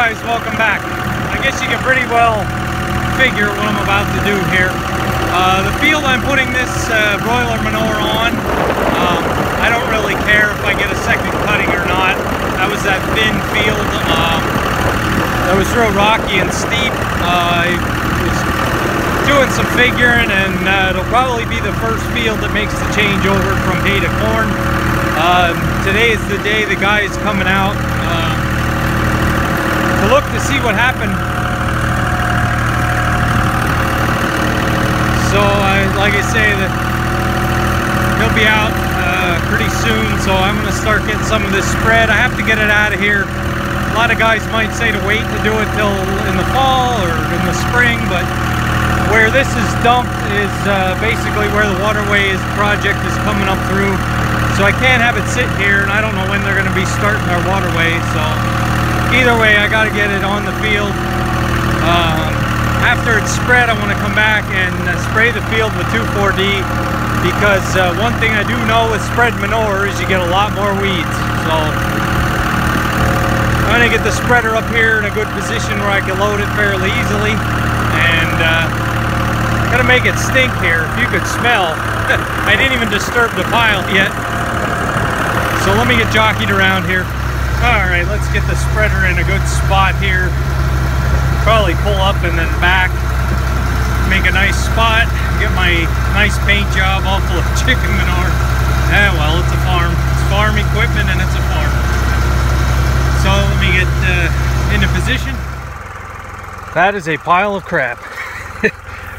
guys, welcome back. I guess you can pretty well figure what I'm about to do here. The field I'm putting this broiler manure on, I don't really care if I get a second cutting or not. That was that thin field. That was real rocky and steep. I was doing some figuring, and it'll probably be the first field that makes the change over from hay to corn. Today is the day the guy is coming out to look to see what happened. So like I say, he'll be out pretty soon, so I'm going to start getting some of this spread. I have to get it out of here. A lot of guys might say to wait to do it till in the fall or in the spring, but where this is dumped is basically where the waterway project is coming up through. So I can't have it sit here, and I don't know when they're going to be starting our waterway. So either way, I got to get it on the field. After it's spread, I want to come back and spray the field with 2,4-D, because one thing I do know with spread manure is you get a lot more weeds. So I'm going to get the spreader up here in a good position where I can load it fairly easily, and gonna make it stink here. If you could smell, I didn't even disturb the pile yet. So let me get jockeyed around here. All right, let's get the spreader in a good spot here. Probably pull up and then back. Make a nice spot. Get my nice paint job all full of chicken manure. Well, it's a farm. It's farm equipment and it's a farm. So let me get into position. That is a pile of crap.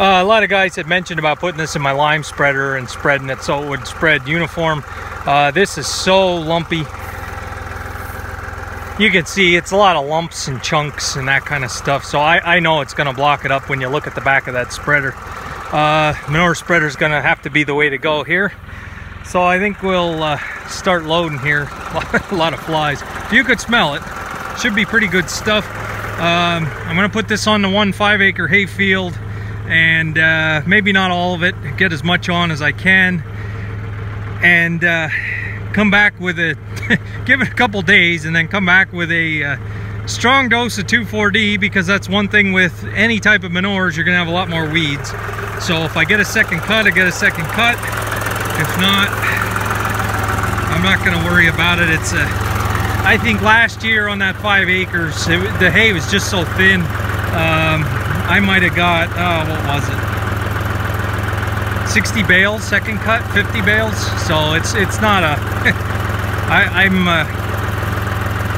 A lot of guys had mentioned about putting this in my lime spreader and spreading it so it would spread uniform. This is so lumpy. You can see it's a lot of lumps and chunks and that kind of stuff. So I know it's going to block it up when you look at the back of that spreader. Manure spreader is going to have to be the way to go here. So I think we'll start loading here. A lot of flies. If you could smell it, should be pretty good stuff. I'm going to put this on the 1 5-acre hay field. And maybe not all of it, get as much on as I can, and come back with a give it a couple days, and then come back with a strong dose of 2,4-D, because that's one thing with any type of manures, you're gonna have a lot more weeds. So if I get a second cut, I get a second cut. If not, I'm not gonna worry about it. It's I think last year on that 5 acres, the hay was just so thin. I might have got, what was it? 60 bales, second cut, 50 bales. So it's not a,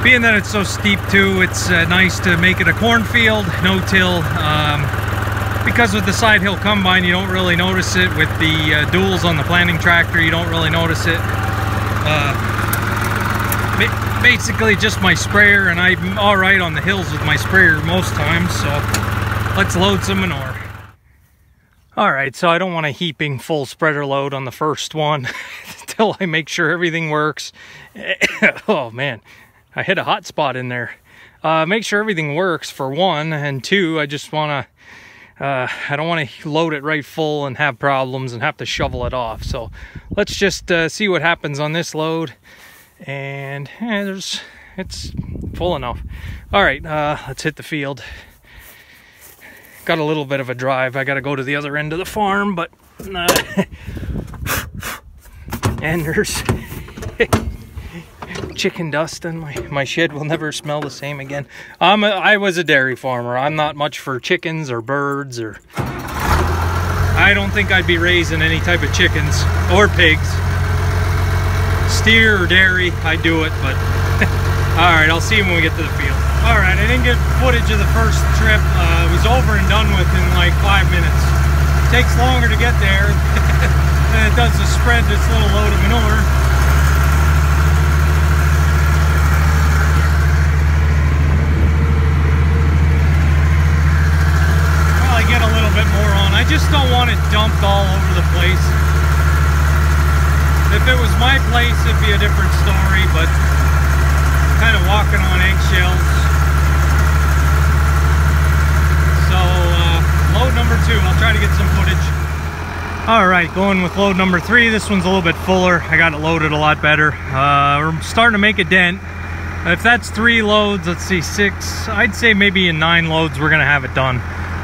being that it's so steep too, it's nice to make it a cornfield, no-till. Because with the side hill combine, you don't really notice it. With the duals on the planting tractor, you don't really notice it. Basically just my sprayer, and I'm all right on the hills with my sprayer most times. So let's load some manure. All right, so I don't want a heaping full spreader load on the first one until I make sure everything works. Oh man, I hit a hot spot in there. Make sure everything works for one, and two, I just want to, I don't want to load it right full and have problems and have to shovel it off. So let's just see what happens on this load. And it's full enough. All right, let's hit the field. Got a little bit of a drive. I got to go to the other end of the farm, but and there's chicken dust, and my shed will never smell the same again. I was a dairy farmer. I'm not much for chickens or birds, or I don't think I'd be raising any type of chickens or pigs. Steer or dairy, I do it, but all right, I'll see you when we get to the field. All right, I didn't get footage of the first trip. It was over and done with in like 5 minutes. It takes longer to get there than it does to spread this little load of manure. Probably get a little bit more on. I just don't want it dumped all over the place. If it was my place, it'd be a different story, but kind of walking on eggshells. So load number 2, I'll try to get some footage. All right, going with load number 3. This one's a little bit fuller. I got it loaded a lot better. We're starting to make a dent. If that's 3 loads, let's see, 6, I'd say maybe in 9 loads we're gonna have it done.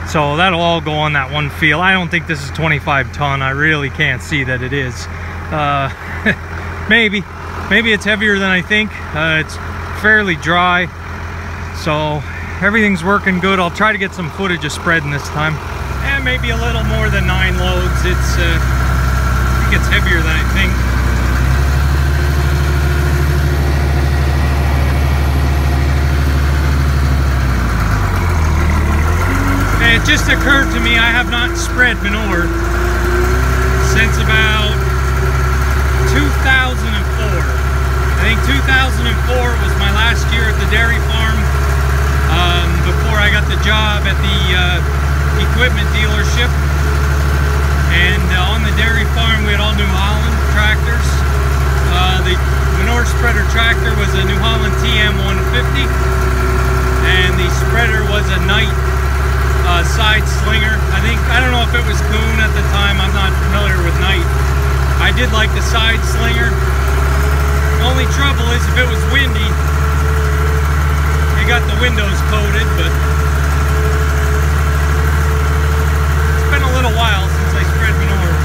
So that'll all go on that one field. I don't think this is 25 ton. I really can't see that it is. Maybe it's heavier than I think. It's fairly dry, so everything's working good. I'll try to get some footage of spreading this time, and maybe a little more than 9 loads. I think it's heavier than I think. And it just occurred to me I have not spread manure since about 2004. I think 2004 was my last year at the dairy farm before I got the job at the equipment dealership. And on the dairy farm we had all New Holland tractors. The manure spreader tractor was a New Holland TM 150, and the spreader was a Knight side slinger. I don't know if it was Kuhn at the time. I'm not familiar with Knight. I did like the side slinger. Only trouble is if it was windy, you got the windows coated, but it's been a little while since I spread manure.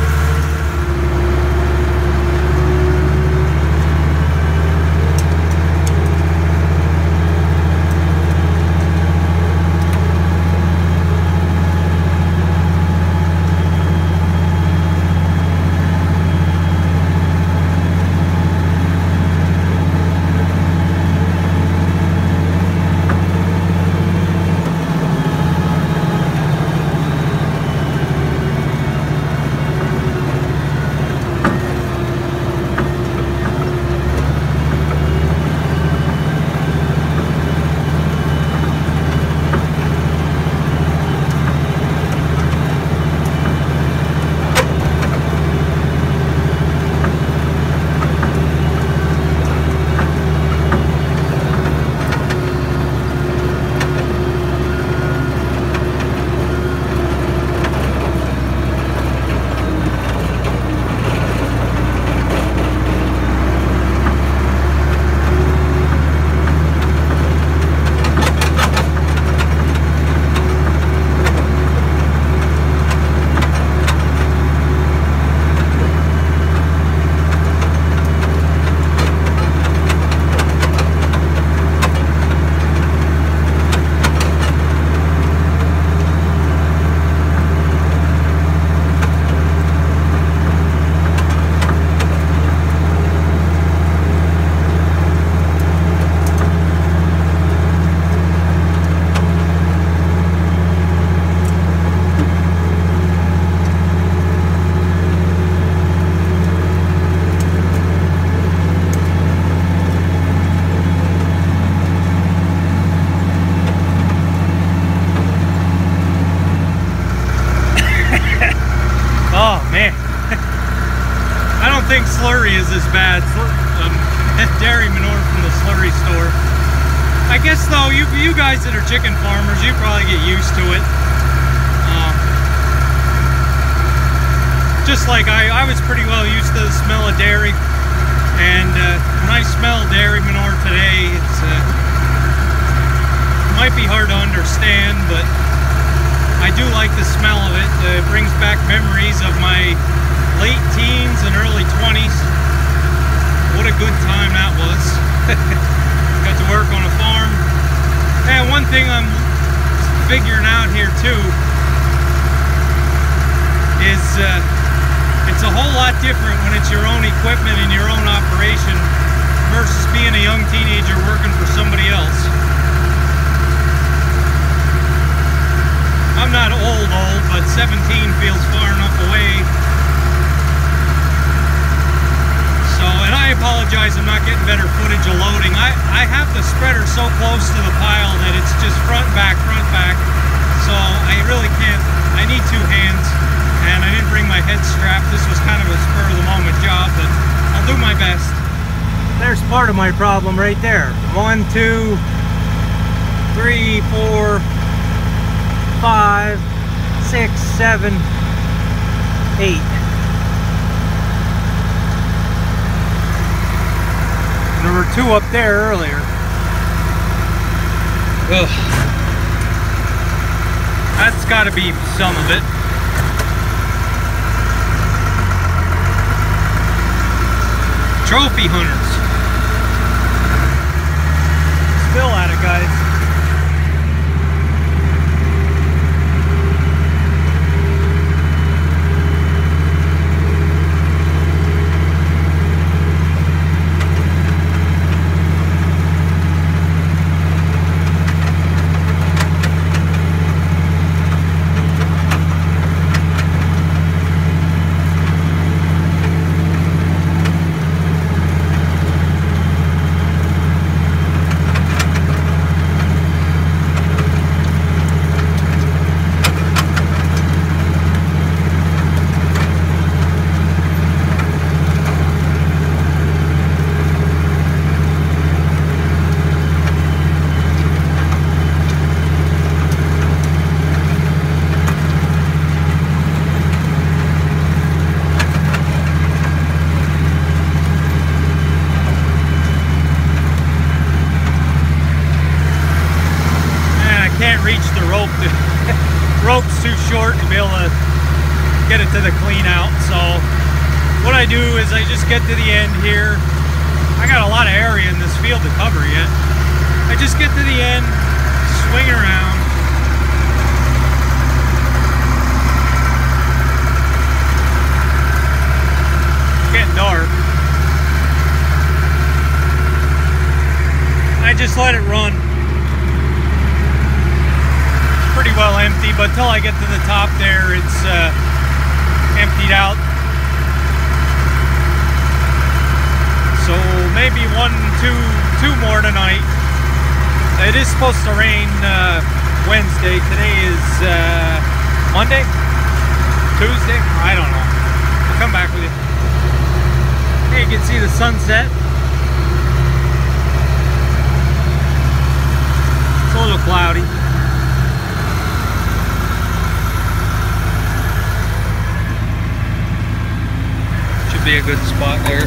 think slurry is as bad. Dairy manure from the slurry store. I guess though, you guys that are chicken farmers, you probably get used to it. Just like I was pretty well used to the smell of dairy, and when I smell dairy manure today, it might be hard to understand, but I do like the smell of it. It brings back memories of my late teens and early 20s. What a good time that was. Got to work on a farm. And one thing I'm figuring out here too is it's a whole lot different when it's your own equipment and your own operation versus being a young teenager working for somebody else. I'm not old, but 17 feels far enough away. So, and I apologize, I'm not getting better footage of loading. I have the spreader so close to the pile that it's just front, back. So I really can't, I need two hands, and I didn't bring my head strap. This was kind of a spur of the moment job, but I'll do my best. There's part of my problem right there. 1, 2, 3, 4, 5, 6, 7, 8. There were 2 up there earlier. Ugh. That's got to be some of it. Trophy hunters. Still at it, guys. Reach the rope. The rope's too short to be able to get it to the clean out. So what I do is I just get to the end here. I got a lot of area in this field to cover yet. I just get to the end, swing around. It's getting dark. I just let it run. Pretty well empty, but till I get to the top there, it's emptied out. So maybe two more tonight. It is supposed to rain Wednesday. Today is Monday? Tuesday? I don't know. I'll come back with you. Hey, you can see the sunset. It's a little cloudy. Be a good spot there.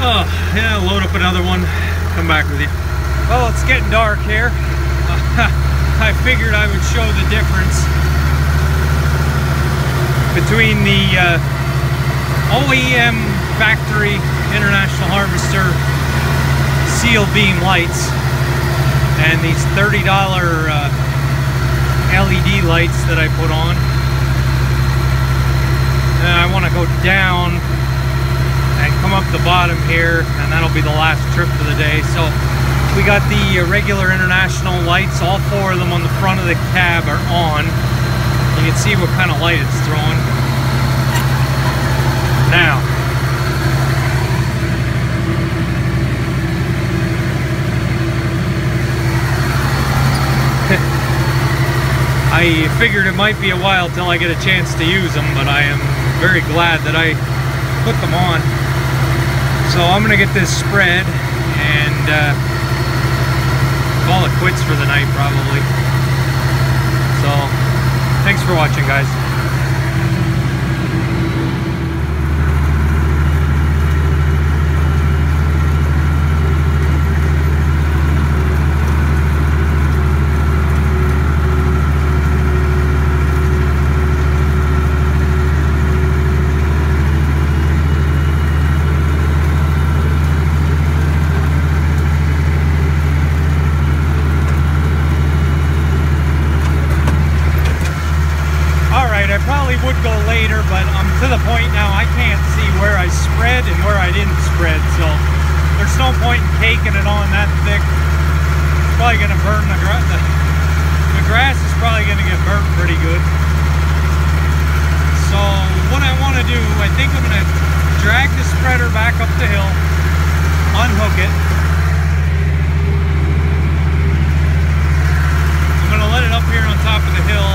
Oh, yeah, load up another one, come back with you. Well, it's getting dark here. I figured I would show the difference between the OEM factory International Harvester seal beam lights and these $30 LED lights that I put on. And I want to go down and come up the bottom here, and that'll be the last trip for the day. So we got the regular International lights, all four of them on the front of the cab are on. You can see what kind of light it's throwing. Now, I figured it might be a while till I get a chance to use them, but I am very glad that I put them on. So I'm gonna get this spread and call it quits for the night probably. So thanks for watching, guys. Would go later, but I'm to the point now I can't see where I spread and where I didn't spread, so there's no point in caking it on that thick. It's probably going to burn the grass is probably going to get burnt pretty good. So what I want to do, I think I'm going to drag the spreader back up the hill, unhook it. I'm going to let it up here on top of the hill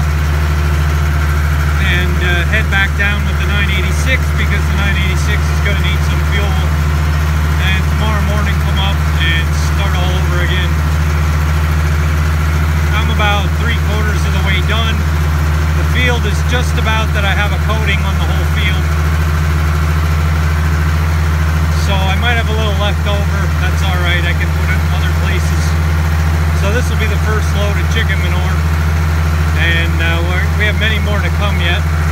and head back down with the 986 because the 986 is going to need some fuel, and tomorrow morning come up and start all over again. I'm about 3/4 of the way done. The field is just about that I have a coating on the whole field. left over, that's all right. I can put it in other places. So this will be the first load of chicken manure, and we have many more to come yet.